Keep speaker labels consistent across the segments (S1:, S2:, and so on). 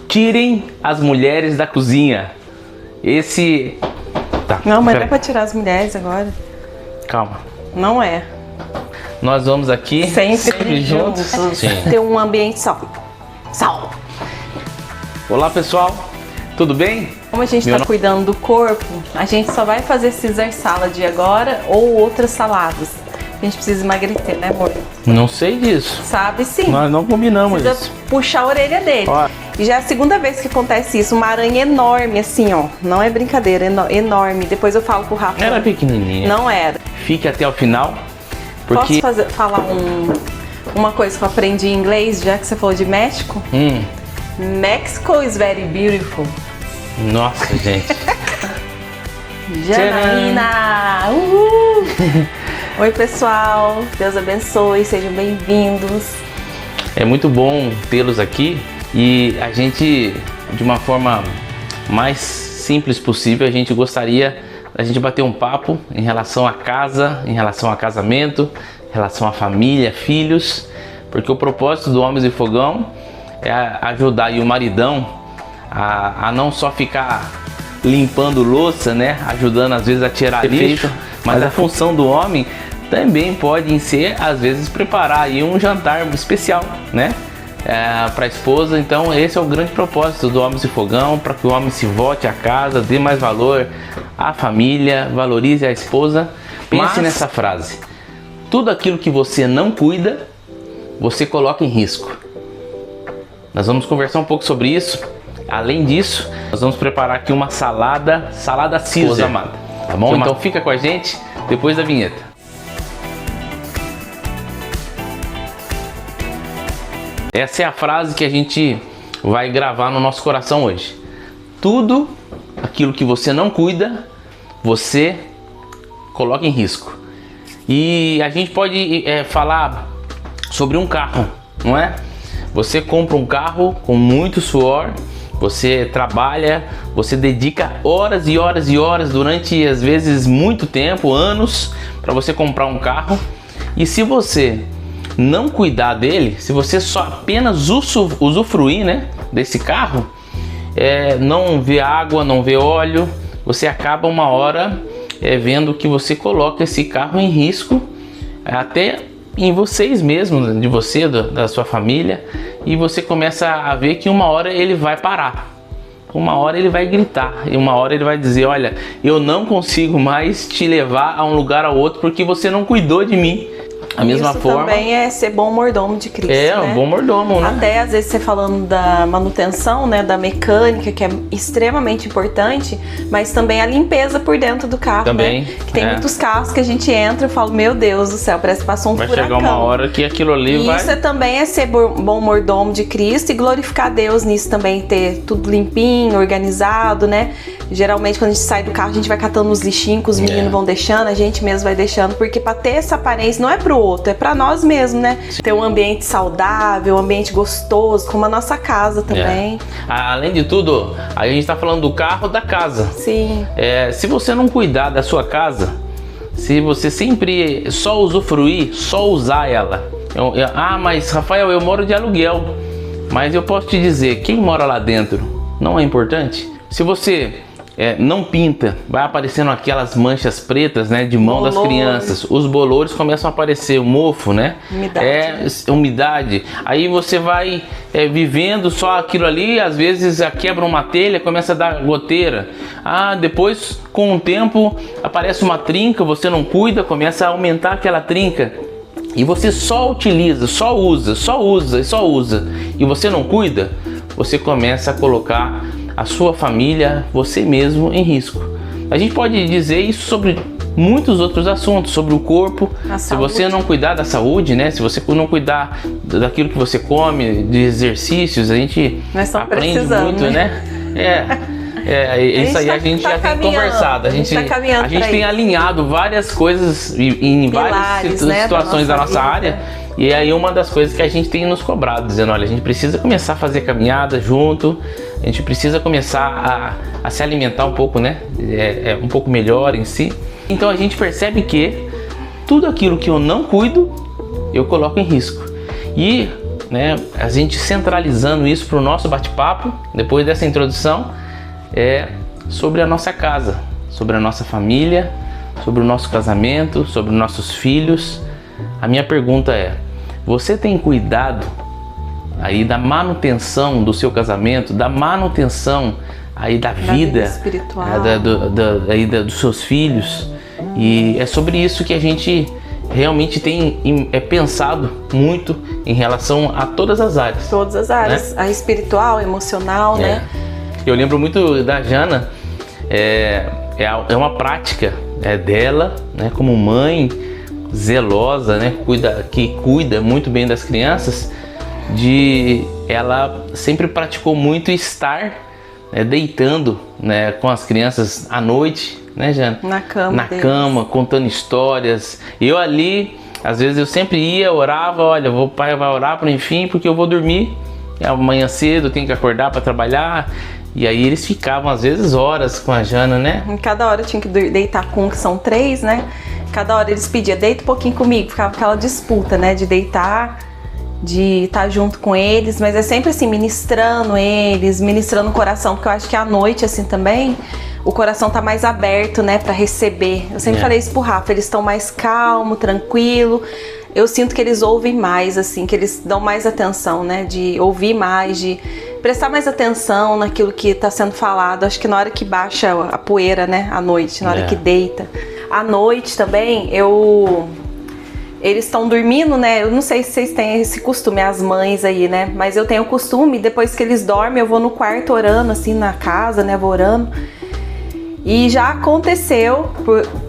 S1: Tirem as mulheres da cozinha. Esse... Tá,
S2: Não, mas não é pra tirar as mulheres agora.
S1: calma.
S2: Não é.
S1: Nós vamos aqui
S2: Sempre juntos.
S1: Sim.
S2: Ter um ambiente só.
S1: Olá, pessoal. Tudo bem?
S2: Como a gente tá cuidando do corpo, a gente só vai fazer Caesar salad agora ou outras saladas. A gente precisa emagrecer, né, amor?
S1: Não sei disso.
S2: Sabe sim.
S1: Nós não combinamos
S2: Precisa
S1: isso.
S2: puxar a orelha dele.
S1: Ó.
S2: E já é a segunda vez que acontece isso. Uma aranha enorme, assim, ó. Não é brincadeira, enorme. Depois eu falo pro Rafa.
S1: Era pequenininha.
S2: Não era.
S1: Fique até o final, porque...
S2: Posso falar uma coisa que eu aprendi em inglês, já que você falou de México? Mexico is very beautiful.
S1: Nossa, gente.
S2: Janaína! Uhul! Oi, pessoal. Deus abençoe. Sejam bem-vindos.
S1: É muito bom tê-los aqui e a gente, de uma forma mais simples possível, a gente gostaria da gente bater um papo em relação à casa, em relação a casamento, em relação à família, filhos, porque o propósito do Homens e Fogão é ajudar aí o maridão a não só ficar limpando louça, né, ajudando às vezes a tirar lixo, mas a função do homem também pode ser às vezes preparar aí um jantar especial, né, para a esposa. Então esse é o grande propósito do Homens e Fogão, para que o homem se volte à casa, dê mais valor à família, valorize a esposa. Pense nessa frase: tudo aquilo que você não cuida, você coloca em risco. Nós vamos conversar um pouco sobre isso. Além disso, nós vamos preparar aqui uma salada Caesar, amada. Tá bom? Então fica com a gente depois da vinheta. Essa é a frase que a gente vai gravar no nosso coração hoje. Tudo aquilo que você não cuida, você coloca em risco. E a gente pode falar sobre um carro, não é? Você compra um carro com muito suor, você trabalha, você dedica horas e horas e horas durante às vezes muito tempo, anos, para você comprar um carro. E se você não cuidar dele, se você só apenas usufruir, né, desse carro, não vê água, não vê óleo, você acaba uma hora vendo que você coloca esse carro em risco, até em vocês mesmos, de você, da sua família, e você começa a ver que uma hora ele vai parar, uma hora ele vai gritar, e uma hora ele vai dizer: olha, eu não consigo mais te levar a um lugar ao outro porque você não cuidou de mim. A mesma forma
S2: também é ser bom mordomo de Cristo,
S1: um bom mordomo, né?
S2: Até às vezes você falando da manutenção, né, da mecânica, que é extremamente importante, mas também a limpeza por dentro do carro,
S1: também,
S2: né? Que tem muitos carros que a gente entra e fala: meu Deus do céu, parece que passou um furacão.
S1: Vai chegar uma hora que aquilo ali vai...
S2: Isso também é ser bom mordomo de Cristo e glorificar Deus nisso também, ter tudo limpinho, organizado, né? Geralmente quando a gente sai do carro, a gente vai catando os lixinhos que os meninos vão deixando, a gente mesmo vai deixando, porque pra ter essa aparência não é pro outro, é pra nós mesmos, né? Sim. Ter um ambiente saudável, um ambiente gostoso, como a nossa casa também.
S1: Além de tudo, a gente tá falando do carro, da casa.
S2: Sim.
S1: Se você não cuidar da sua casa, se você sempre só usufruir, só usar ela. Mas Rafael, eu moro de aluguel. Mas eu posso te dizer, quem mora lá dentro não é importante? Se você não pinta, vai aparecendo aquelas manchas pretas, né, de mão das crianças, os bolores começam a aparecer, o mofo, né, umidade, aí você vai vivendo só aquilo ali, às vezes quebra uma telha, começa a dar goteira, depois com o tempo aparece uma trinca, você não cuida, começa a aumentar aquela trinca, e você só utiliza, só usa, e você não cuida, você começa a colocar a sua família, você mesmo em risco. A gente pode dizer isso sobre muitos outros assuntos, sobre o corpo. Se você não cuidar da saúde, né? Se você não cuidar daquilo que você come, de exercícios, a gente aprende muito, né? Isso aí a gente já tem conversado. A gente tem alinhado várias coisas em várias situações da nossa área. E aí uma das coisas que a gente tem nos cobrado, dizendo: olha, a gente precisa começar a fazer caminhada junto, a gente precisa começar a se alimentar um pouco, né? Um pouco melhor em si. Então a gente percebe que tudo aquilo que eu não cuido, eu coloco em risco. E né, a gente centralizando isso para o nosso bate-papo, depois dessa introdução, é sobre a nossa casa, sobre a nossa família, sobre o nosso casamento, sobre os nossos filhos. A minha pergunta é: você tem cuidado aí da manutenção do seu casamento, da manutenção aí da vida
S2: espiritual,
S1: dos seus filhos? E é sobre isso que a gente realmente tem pensado muito em relação a todas as áreas.
S2: Todas as áreas, né? A espiritual, a emocional, né?
S1: Eu lembro muito da Jana, é uma prática dela, né, como mãe zelosa, né, que cuida muito bem das crianças, ela sempre praticou muito estar, né, deitando, né, com as crianças à noite, né, Jana?
S2: Na cama,
S1: contando histórias. Eu ali, às vezes eu sempre ia, orava, olha, o pai vai orar para enfim, porque eu vou dormir amanhã cedo, eu tenho que acordar para trabalhar. E aí eles ficavam às vezes horas com a Jana, né?
S2: Cada hora eu tinha que deitar com que são 3, né? Cada hora eles pediam, deita um pouquinho comigo, ficava aquela disputa, né, de deitar, de estar junto com eles, mas é sempre assim, ministrando eles, ministrando o coração, porque eu acho que à noite, assim, também, o coração tá mais aberto, né, para receber. Eu sempre falei isso pro Rafa, eles estão mais calmo, tranquilo. Eu sinto que eles ouvem mais, assim, que eles dão mais atenção, né, de ouvir mais, de prestar mais atenção naquilo que tá sendo falado. Acho que na hora que baixa a poeira, né, à noite, na hora que deita. À noite também, eles estão dormindo, né? Eu não sei se vocês têm esse costume, as mães aí, né? Mas eu tenho o costume, depois que eles dormem, eu vou no quarto orando, assim, na casa, né? Vou orando. E já aconteceu,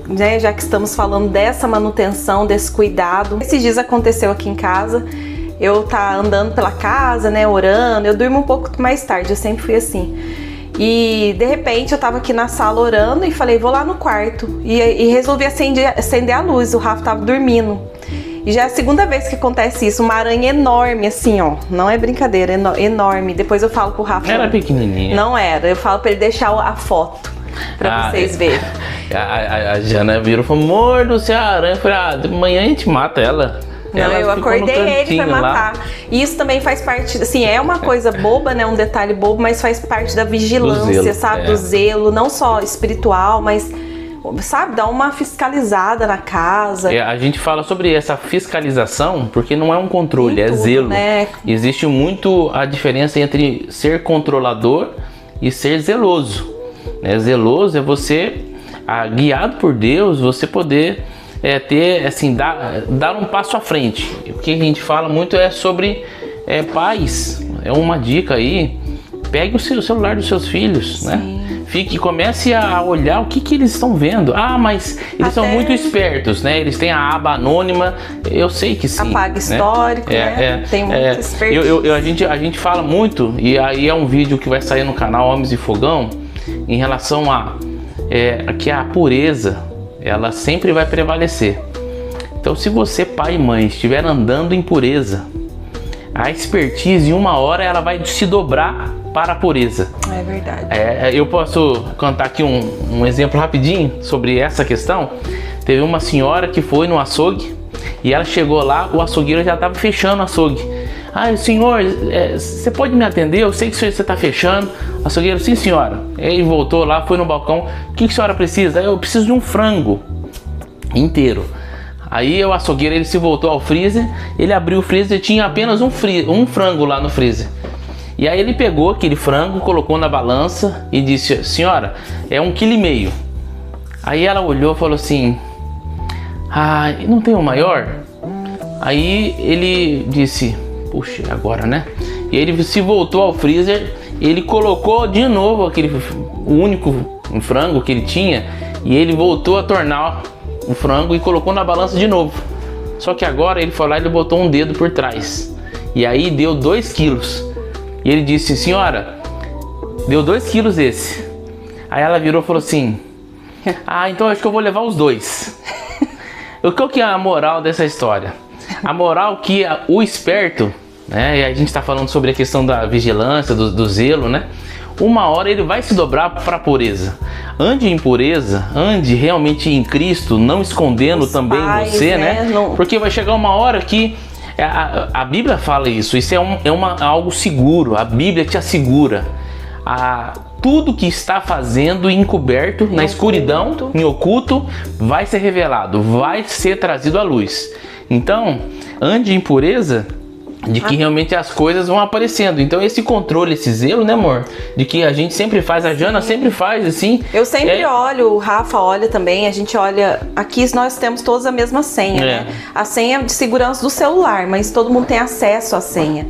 S2: né? Já que estamos falando dessa manutenção, desse cuidado. Esses dias aconteceu aqui em casa, eu tá andando pela casa, né? Orando, eu durmo um pouco mais tarde, eu sempre fui assim. E de repente eu tava aqui na sala orando e falei, vou lá no quarto. E resolvi acender a luz, o Rafa tava dormindo. E já é a segunda vez que acontece isso, uma aranha enorme, assim, ó. Não é brincadeira, enorme. Depois eu falo pro Rafa.
S1: Era pequenininha.
S2: Não era, eu falo pra ele deixar a foto pra vocês verem.
S1: A Jana virou e falou, amor do céu, a aranha. Eu falei, amanhã a gente mata ela.
S2: Não, eu acordei ele pra matar. E isso também faz parte, assim, é uma coisa boba, né? Um detalhe bobo, mas faz parte da vigilância, sabe? Do zelo, não só espiritual, mas, sabe? Dá uma fiscalizada na casa.
S1: A gente fala sobre essa fiscalização porque não é um controle, é zelo.
S2: Né?
S1: Existe muito a diferença entre ser controlador e ser zeloso. Zeloso é você, guiado por Deus, você poder... ter, assim, dar um passo à frente. O que a gente fala muito é sobre pais. É uma dica aí. Pegue o celular dos seus filhos, né? Comece a olhar o que eles estão vendo. Mas eles são muito espertos, né? Eles têm a aba anônima. Eu sei que sim.
S2: Apaga histórico, né? Tem muito expertise.
S1: A gente fala muito, e aí é um vídeo que vai sair no canal Homens e Fogão, em relação que a pureza, ela sempre vai prevalecer. Então, se você, pai e mãe, estiver andando em pureza, a expertise em uma hora ela vai se dobrar para a pureza.
S2: É verdade.
S1: Eu posso contar aqui um exemplo rapidinho sobre essa questão. Teve uma senhora que foi no açougue e ela chegou lá, o açougueiro já estava fechando o açougue. Senhor, você pode me atender? Eu sei que você está fechando. O açougueiro, sim senhora. Ele voltou lá, foi no balcão. O que a senhora precisa? Eu preciso de um frango inteiro. Aí o açougueiro, ele se voltou ao freezer, ele abriu o freezer e tinha apenas um frango lá no freezer. E aí ele pegou aquele frango, colocou na balança e disse, senhora, é 1,5 kg. Aí ela olhou e falou assim, não tem um maior? Aí ele disse, puxa, agora, né? E ele se voltou ao freezer, ele colocou de novo o único frango que ele tinha, e ele voltou a tornar o frango e colocou na balança de novo. Só que agora ele foi lá e ele botou um dedo por trás. E aí deu 2 quilos. E ele disse, senhora, deu 2 quilos esse. Aí ela virou e falou assim, então acho que eu vou levar os 2. Qual que é a moral dessa história? A moral que o esperto, né, e a gente está falando sobre a questão da vigilância, do zelo, né? Uma hora ele vai se dobrar para a pureza. Ande em pureza, ande realmente em Cristo, não escondendo também você, né? Porque vai chegar uma hora que A Bíblia fala isso. Isso é algo seguro. A Bíblia te assegura. Tudo que está fazendo encoberto, na escuridão, em oculto, vai ser revelado, vai ser trazido à luz. Então, ande em pureza, de que realmente as coisas vão aparecendo. Então esse controle, esse zelo, né, amor? De que a gente sempre faz, a Jana sempre faz, assim.
S2: Eu sempre olho, o Rafa olha também, a gente olha, aqui nós temos todos a mesma senha, né? A senha de segurança do celular, mas todo mundo tem acesso à senha.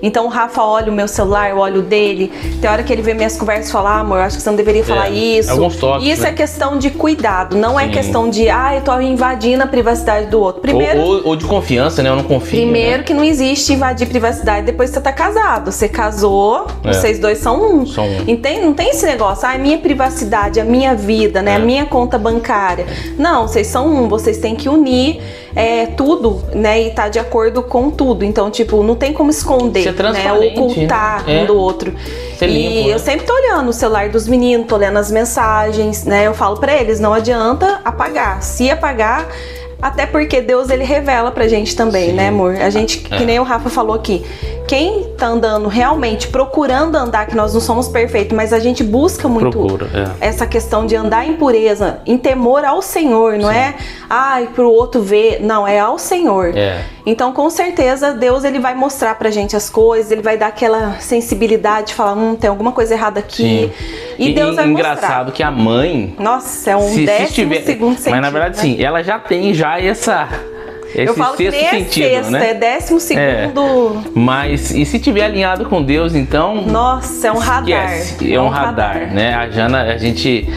S2: Então o Rafa olha o meu celular, eu olho o dele. Tem hora que ele vê minhas conversas e fala, amor, acho que você não deveria falar isso.
S1: Alguns toques,
S2: isso, né? É questão de cuidado, não é questão de, eu tô invadindo a privacidade do outro. Primeiro,
S1: ou de confiança, né? Eu não confio.
S2: Primeiro,
S1: né?
S2: Que não existe invadir privacidade depois que você tá casado. Você casou, vocês dois são um. Entende? Não tem esse negócio, a minha privacidade, a minha vida, né? A minha conta bancária. Não, vocês são um, vocês têm que unir tudo, né? E tá de acordo com tudo. Então, tipo, não tem como esconder, né? Ocultar um do outro. E eu sempre tô olhando o celular dos meninos, tô olhando as mensagens, né? Eu falo pra eles, não adianta apagar. Se apagar, até porque Deus, ele revela pra gente também, né, amor? A gente, que nem o Rafa falou aqui, quem tá andando realmente, procurando andar, que nós não somos perfeitos, mas a gente busca muito essa questão de andar em pureza, em temor ao Senhor, não é pro outro ver, não, é ao Senhor. Então, com certeza, Deus, ele vai mostrar pra gente as coisas, ele vai dar aquela sensibilidade de falar, tem alguma coisa errada aqui. E Deus vai mostrar.
S1: Engraçado que a mãe...
S2: Nossa, é um 12º sentido.
S1: Mas na verdade, sim, ela já tem esse
S2: eu falo
S1: sexto
S2: que nem
S1: sentido,
S2: sexta,
S1: né?
S2: É 12º.
S1: Mas, e se tiver alinhado com Deus, então...
S2: Nossa, é um radar.
S1: É um radar, né? A Jana, a gente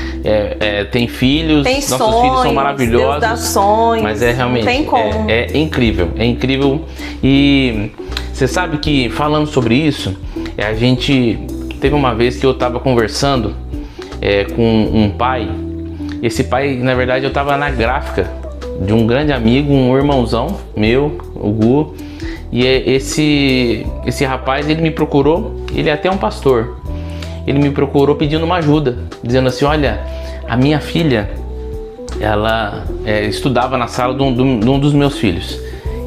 S1: tem filhos, nossos
S2: sonhos,
S1: filhos são maravilhosos.
S2: Deus dá sonhos,
S1: mas realmente,
S2: não tem como.
S1: É incrível, é incrível. E você sabe que, falando sobre isso, a gente... Teve uma vez que eu estava conversando com um pai. Esse pai, na verdade, eu estava na gráfica de um grande amigo, um irmãozão meu, o Gu. E esse rapaz, ele me procurou, ele é até um pastor. Ele me procurou pedindo uma ajuda, dizendo assim, olha, a minha filha, ela estudava na sala de um dos meus filhos.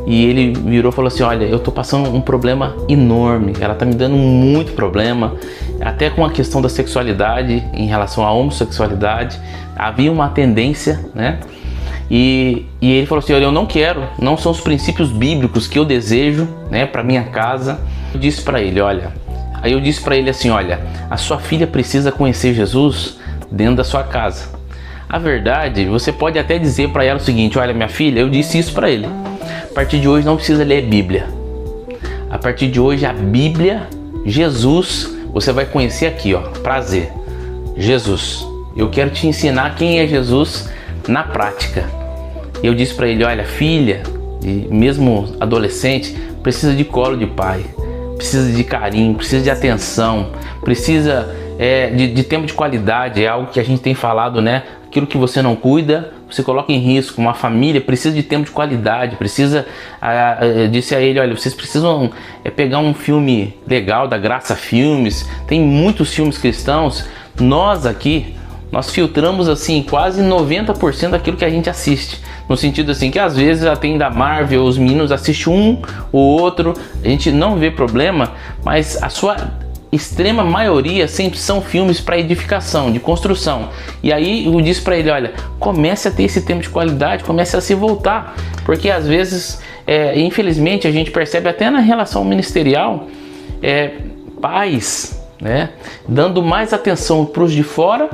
S1: E ele virou e falou assim, olha, eu tô passando um problema enorme, ela tá me dando muito problema, até com a questão da sexualidade, em relação à homossexualidade, havia uma tendência, né? E ele falou assim, olha, eu não quero, não são os princípios bíblicos que eu desejo, né, para minha casa. Eu disse para ele, olha, assim, olha, a sua filha precisa conhecer Jesus dentro da sua casa. A verdade, você pode até dizer para ela o seguinte, olha, minha filha, eu disse isso para ele. A partir de hoje não precisa ler Bíblia. A partir de hoje a Bíblia, Jesus, você vai conhecer aqui, ó, prazer, Jesus. Eu quero te ensinar quem é Jesus na prática. Eu disse para ele, olha, filha, mesmo adolescente, precisa de colo de pai, precisa de carinho, precisa de atenção, precisa de tempo de qualidade, é algo que a gente tem falado, né? Aquilo que você não cuida, você coloca em risco. Uma família precisa de tempo de qualidade, precisa, disse a ele, olha, vocês precisam pegar um filme legal da Graça Filmes, tem muitos filmes cristãos, nós aqui, nós filtramos assim quase 90% daquilo que a gente assiste, no sentido assim que às vezes já tem da Marvel, os meninos assistem um ou outro, a gente não vê problema, mas a sua extrema maioria sempre são filmes para edificação, de construção. E aí eu disse para ele, olha, comece a ter esse tempo de qualidade, comece a se voltar, porque às vezes, infelizmente, a gente percebe até na relação ministerial, pais, né, dando mais atenção para os de fora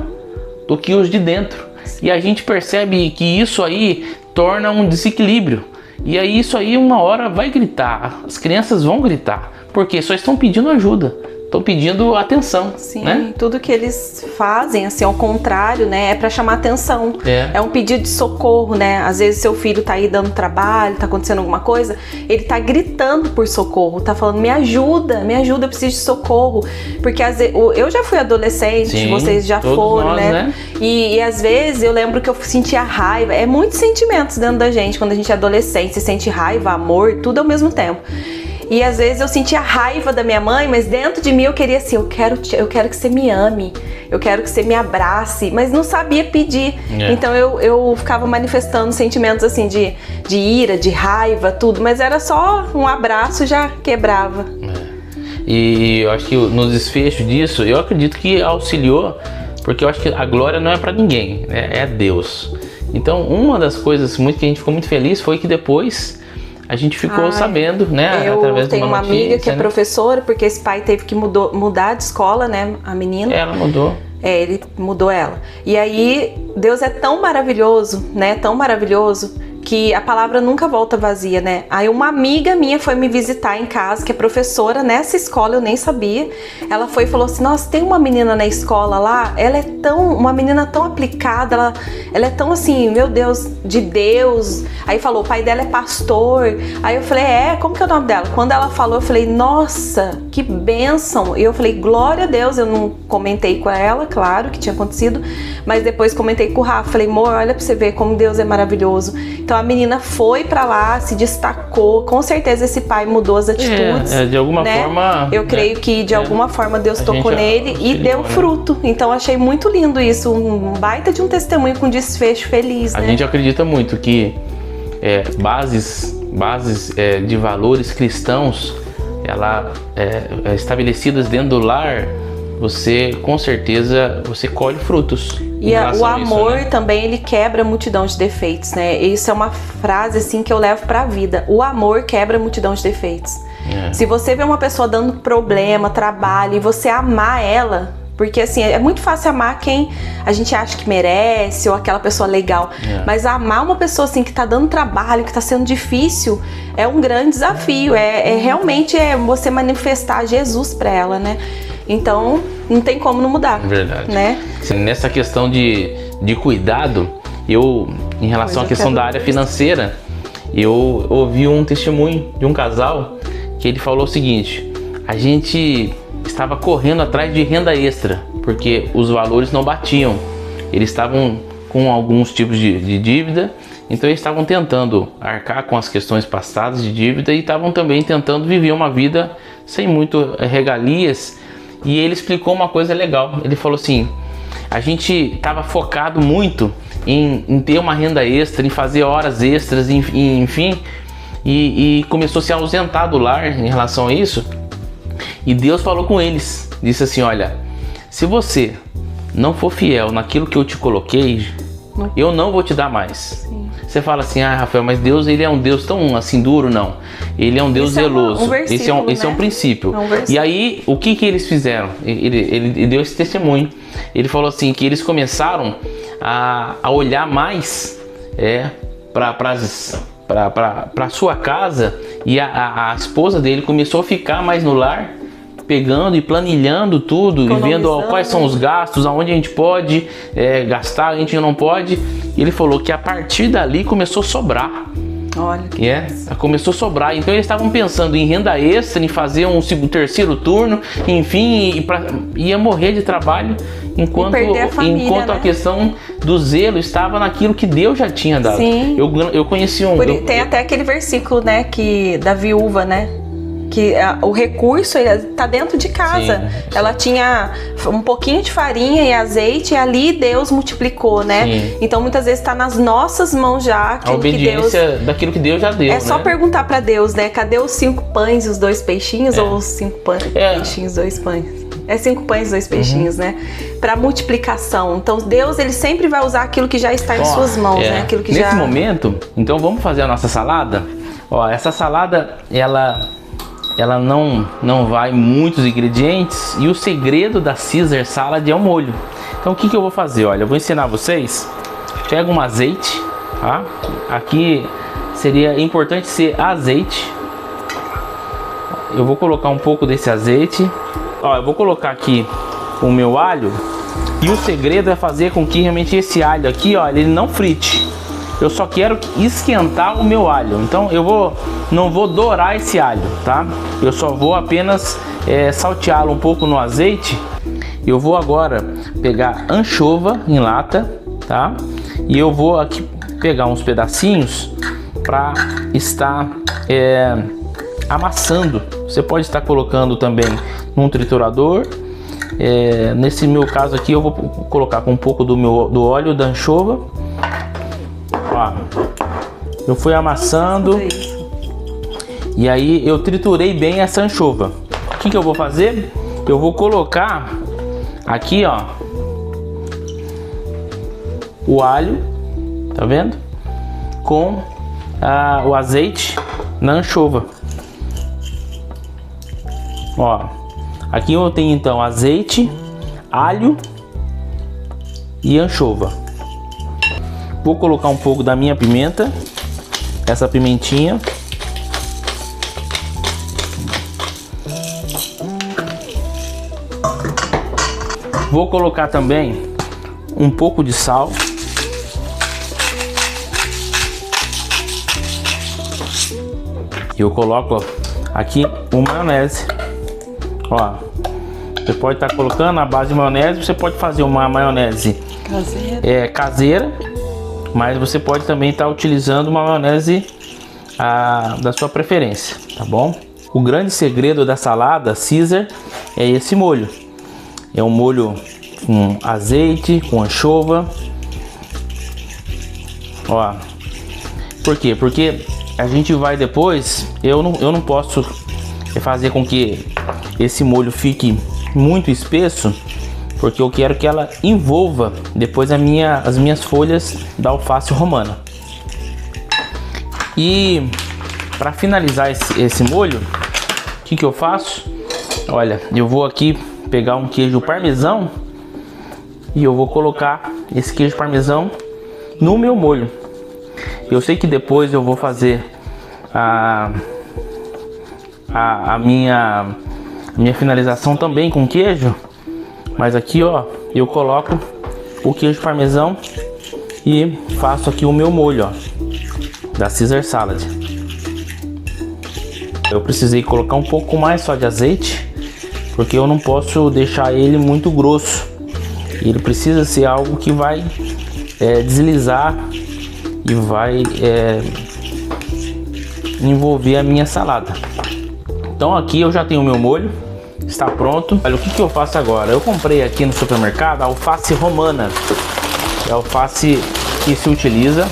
S1: do que os de dentro. E a gente percebe que isso aí torna um desequilíbrio. E aí isso aí uma hora vai gritar, as crianças vão gritar, porque só estão pedindo ajuda. Estão pedindo atenção.
S2: Sim,
S1: né?
S2: Tudo que eles fazem, assim, ao contrário, né? É para chamar atenção. É um pedido de socorro, né? Às vezes seu filho tá aí dando trabalho, tá acontecendo alguma coisa, ele tá gritando por socorro, tá falando, me ajuda, eu preciso de socorro. Porque às vezes, eu já fui adolescente, sim, vocês já foram,
S1: nós, né?
S2: E às vezes eu lembro que eu sentia raiva, muitos sentimentos dentro da gente quando a gente é adolescente, você sente raiva, amor, tudo ao mesmo tempo. E às vezes eu sentia raiva da minha mãe, mas dentro de mim eu queria assim, eu quero que você me ame, eu quero que você me abrace, mas não sabia pedir. Então eu ficava manifestando sentimentos assim de ira, de raiva, tudo, mas era só um abraço, já quebrava.
S1: E eu acho que no desfecho disso, eu acredito que auxiliou, porque eu acho que a glória não é para ninguém, né? É Deus. Então uma das coisas que a gente ficou muito feliz foi que depois a gente ficou sabendo, né?
S2: Eu tenho uma amiga que é professora, porque esse pai teve que mudar de escola, né? A menina.
S1: Ela mudou.
S2: Ele mudou ela. E aí, Deus é tão maravilhoso, né? Tão maravilhoso, que a palavra nunca volta vazia, né? Aí uma amiga minha foi me visitar em casa, que é professora nessa escola, eu nem sabia. Ela foi e falou assim, nossa, tem uma menina na escola lá, ela é uma menina tão aplicada, ela é tão assim, meu Deus, de Deus. Aí falou, o pai dela é pastor. Aí eu falei, como que é o nome dela? Quando ela falou, eu falei, nossa, que bênção. E eu falei, glória a Deus. Eu não comentei com ela, claro, que tinha acontecido, mas depois comentei com o Rafa. Falei, amor, olha pra você ver como Deus é maravilhoso. Então a menina foi pra lá, se destacou. Com certeza esse pai mudou as atitudes.
S1: De alguma forma.
S2: Eu creio que de alguma forma Deus tocou nele e deu fruto. Então achei muito lindo isso, um baita de um testemunho com desfecho feliz.
S1: A gente acredita muito que bases de valores cristãos, estabelecidas dentro do lar, você com certeza colhe frutos.
S2: E o amor também, ele quebra a multidão de defeitos, né? Isso é uma frase assim que eu levo pra vida. O amor quebra a multidão de defeitos. Se você vê uma pessoa dando problema, trabalho, e você amar ela, porque assim, é muito fácil amar quem a gente acha que merece, ou aquela pessoa legal. Mas amar uma pessoa assim que tá dando trabalho, que tá sendo difícil, é um grande desafio. Realmente você manifestar Jesus pra ela, né? Então, não tem como não mudar.
S1: Verdade.
S2: Né?
S1: Nessa questão de cuidado, em relação à questão da área financeira, eu ouvi um testemunho de um casal que ele falou o seguinte: a gente estava correndo atrás de renda extra, porque os valores não batiam. Eles estavam com alguns tipos de dívida, então eles estavam tentando arcar com as questões passadas de dívida e estavam também tentando viver uma vida sem muito regalias. E ele explicou uma coisa legal. Ele falou assim: a gente estava focado muito em ter uma renda extra, em fazer horas extras, enfim, e começou a se ausentar do lar em relação a isso. E Deus falou com eles, disse assim: olha, se você não for fiel naquilo que eu te coloquei, eu não vou te dar mais. Sim. Você fala assim: ah, Rafael, mas Deus, ele é um Deus tão assim duro? Não, ele é um Deus zeloso. Esse é um princípio. E aí, o que eles fizeram? Ele deu esse testemunho. Ele falou assim que eles começaram a olhar mais para sua casa, e a esposa dele começou a ficar mais no lar, pegando e planilhando tudo e vendo quais são os gastos, aonde a gente pode gastar, a gente não pode. E ele falou que a partir dali começou a sobrar.
S2: Olha.
S1: Começou a sobrar. Então eles estavam pensando em renda extra, em fazer um terceiro turno, enfim, ia morrer de trabalho, enquanto a questão do zelo estava naquilo que Deus já tinha dado.
S2: Sim.
S1: Eu conheci
S2: tem até aquele versículo, né, da viúva, né? Que o recurso está dentro de casa. Sim. Ela tinha um pouquinho de farinha e azeite, e ali Deus multiplicou, né? Sim. Então muitas vezes está nas nossas mãos já
S1: a obediência daquilo que Deus já deu.
S2: É só perguntar para Deus, né? Cadê os 5 pães e os 2 peixinhos? Ou os 5 peixinhos, 2 pães? 5 pães e 2 peixinhos, né? Para multiplicação. Então Deus, ele sempre vai usar aquilo que já está em suas mãos, né? Aquilo que
S1: Nesse momento, então vamos fazer a nossa salada. Essa salada, ela não vai muitos ingredientes, e o segredo da Caesar Salad é o molho. Então o que eu vou fazer? Olha, eu vou ensinar vocês. Pega um azeite, tá? Aqui seria importante ser azeite. Eu vou colocar um pouco desse azeite. Eu vou colocar aqui o meu alho, e o segredo é fazer com que realmente esse alho aqui, ele não frite. Eu só quero esquentar o meu alho. Então eu não vou dourar esse alho, tá? Eu só vou apenas salteá-lo um pouco no azeite. Eu vou agora pegar anchova em lata, tá? E eu vou aqui pegar uns pedacinhos para estar amassando. Você pode estar colocando também num triturador. Nesse meu caso aqui eu vou colocar com um pouco do óleo da anchova. Ó, eu fui amassando e aí eu triturei bem essa anchova. O que eu vou fazer? Eu vou colocar aqui, ó, o alho, tá vendo? Com o azeite na anchova. Ó, aqui eu tenho então azeite, alho e anchova. Vou colocar um pouco da minha pimenta, essa pimentinha. Vou colocar também um pouco de sal. Eu coloco aqui o maionese. Ó, você pode estar colocando a base de maionese. Você pode fazer uma maionese caseira, mas você pode também estar utilizando uma maionese da sua preferência, tá bom? O grande segredo da salada Caesar é esse molho. É um molho com azeite, com anchova. Ó, por quê? Porque a gente vai depois, eu não posso fazer com que esse molho fique muito espesso, porque eu quero que ela envolva depois as minhas folhas da alface romana. E para finalizar esse molho, o que eu faço? Olha, eu vou aqui pegar um queijo parmesão e eu vou colocar esse queijo parmesão no meu molho. Eu sei que depois eu vou fazer a minha finalização também com queijo, mas aqui, ó, eu coloco o queijo parmesão e faço aqui o meu molho, ó, da Caesar Salad. Eu precisei colocar um pouco mais só de azeite, porque eu não posso deixar ele muito grosso. Ele precisa ser algo que vai deslizar e vai envolver a minha salada. Então aqui eu já tenho o meu molho, está pronto. Olha, o que eu faço agora? Eu comprei aqui no supermercado a alface romana, é a alface que se utiliza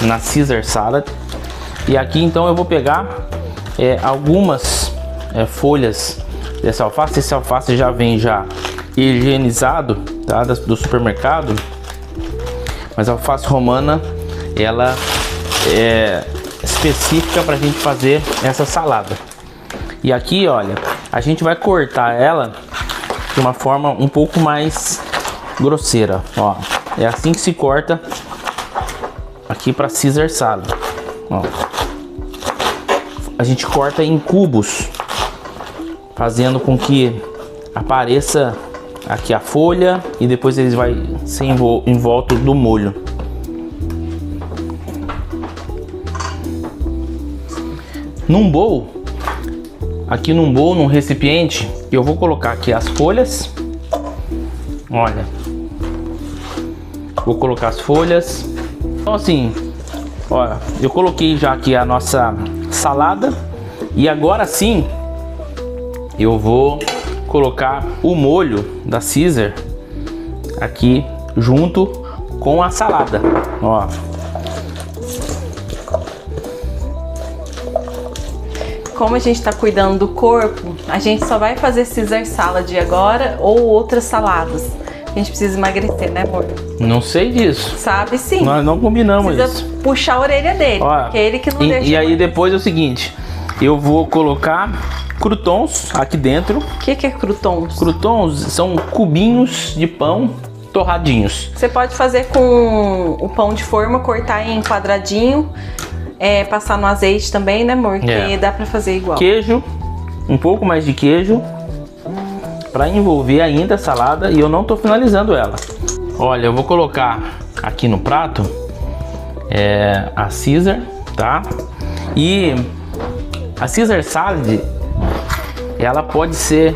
S1: na Caesar Salad. E aqui então eu vou pegar algumas folhas dessa alface. Esse alface já vem higienizado, tá, do supermercado, mas a alface romana ela é específica para a gente fazer essa salada. E aqui, olha, a gente vai cortar ela de uma forma um pouco mais grosseira, ó. É assim que se corta aqui para Caesar Salad, ó. A gente corta em cubos, fazendo com que apareça aqui a folha e depois eles vai ser envolto do molho. Num bowl, num recipiente, eu vou colocar aqui as folhas. Olha, vou colocar as folhas. Então assim, olha, eu coloquei já aqui a nossa salada e agora sim eu vou colocar o molho da Caesar aqui junto com a salada, ó.
S2: Como a gente tá cuidando do corpo, a gente só vai fazer Caesar Salad agora ou outras saladas. A gente precisa emagrecer, né, amor?
S1: Não sei disso.
S2: Sabe sim.
S1: Nós não combinamos
S2: precisa
S1: isso.
S2: Puxar a orelha dele,
S1: ó,
S2: porque é ele que não deixa.
S1: E aí depois é o seguinte, eu vou colocar croutons aqui dentro.
S2: O que é croutons?
S1: Croutons são cubinhos de pão torradinhos.
S2: Você pode fazer com o pão de forma, cortar em quadradinho, passar no azeite também, né, amor? Que dá pra fazer igual.
S1: Queijo, um pouco mais de queijo para envolver ainda a salada, e eu não tô finalizando ela. Olha, eu vou colocar aqui no prato a Caesar, tá? E a Caesar Salad, ela pode ser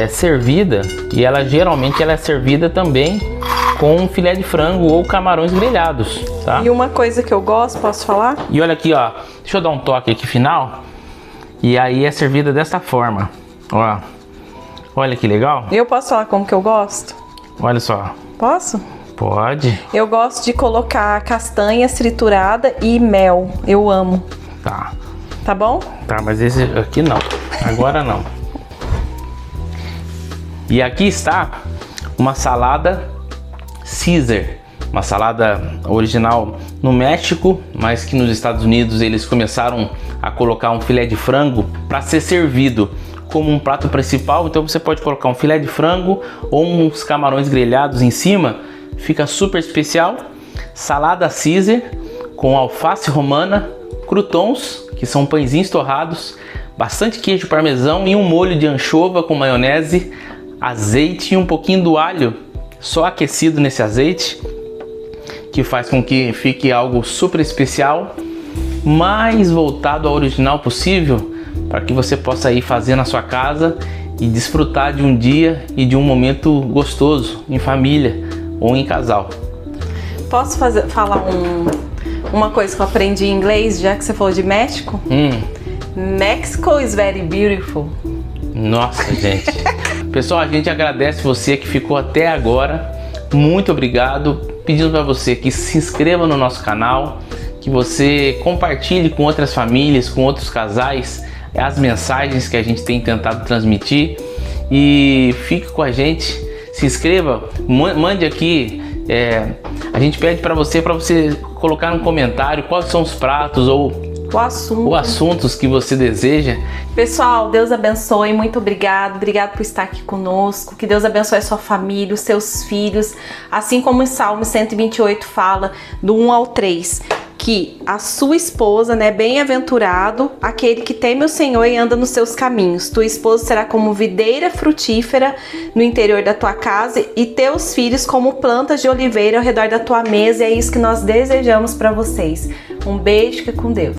S1: servida, e ela geralmente é servida também com filé de frango ou camarões grelhados, tá?
S2: E uma coisa que eu gosto, posso falar?
S1: E olha aqui, ó, deixa eu dar um toque aqui final. E aí é servida dessa forma. Ó, olha que legal.
S2: Eu posso falar como que eu gosto?
S1: Olha só.
S2: Posso?
S1: Pode.
S2: Eu gosto de colocar castanha triturada e mel. Eu amo.
S1: Tá.
S2: Tá bom?
S1: Tá, mas esse aqui não. Agora não. E aqui está uma salada Caesar. Uma salada original no México, mas que nos Estados Unidos eles começaram a colocar um filé de frango para ser servido como um prato principal. Então você pode colocar um filé de frango ou uns camarões grelhados em cima. Fica super especial. Salada Caesar com alface romana, croutons, que são pãezinhos torrados, bastante queijo parmesão e um molho de anchova com maionese, azeite e um pouquinho do alho só aquecido nesse azeite, que faz com que fique algo super especial, mais voltado ao original possível, para que você possa ir fazer na sua casa e desfrutar de um dia e de um momento gostoso em família ou em casal.
S2: Posso falar uma coisa que eu aprendi em inglês, já que você falou de México? Mexico is very beautiful.
S1: Nossa, gente. Pessoal, a gente agradece você que ficou até agora. Muito obrigado. Pedindo para você que se inscreva no nosso canal, que você compartilhe com outras famílias, com outros casais, as mensagens que a gente tem tentado transmitir. E fique com a gente. Se inscreva, mande aqui. A gente pede para você colocar no comentário quais são os pratos ou assuntos que você deseja.
S2: Pessoal, Deus abençoe, muito obrigado por estar aqui conosco, que Deus abençoe a sua família, os seus filhos, assim como em Salmo 128 fala, do 1 ao 3, que a sua esposa, né, bem-aventurado aquele que teme o Senhor e anda nos seus caminhos. Tua esposa será como videira frutífera no interior da tua casa e teus filhos como plantas de oliveira ao redor da tua mesa. E é isso que nós desejamos para vocês. Um beijo, fica com Deus.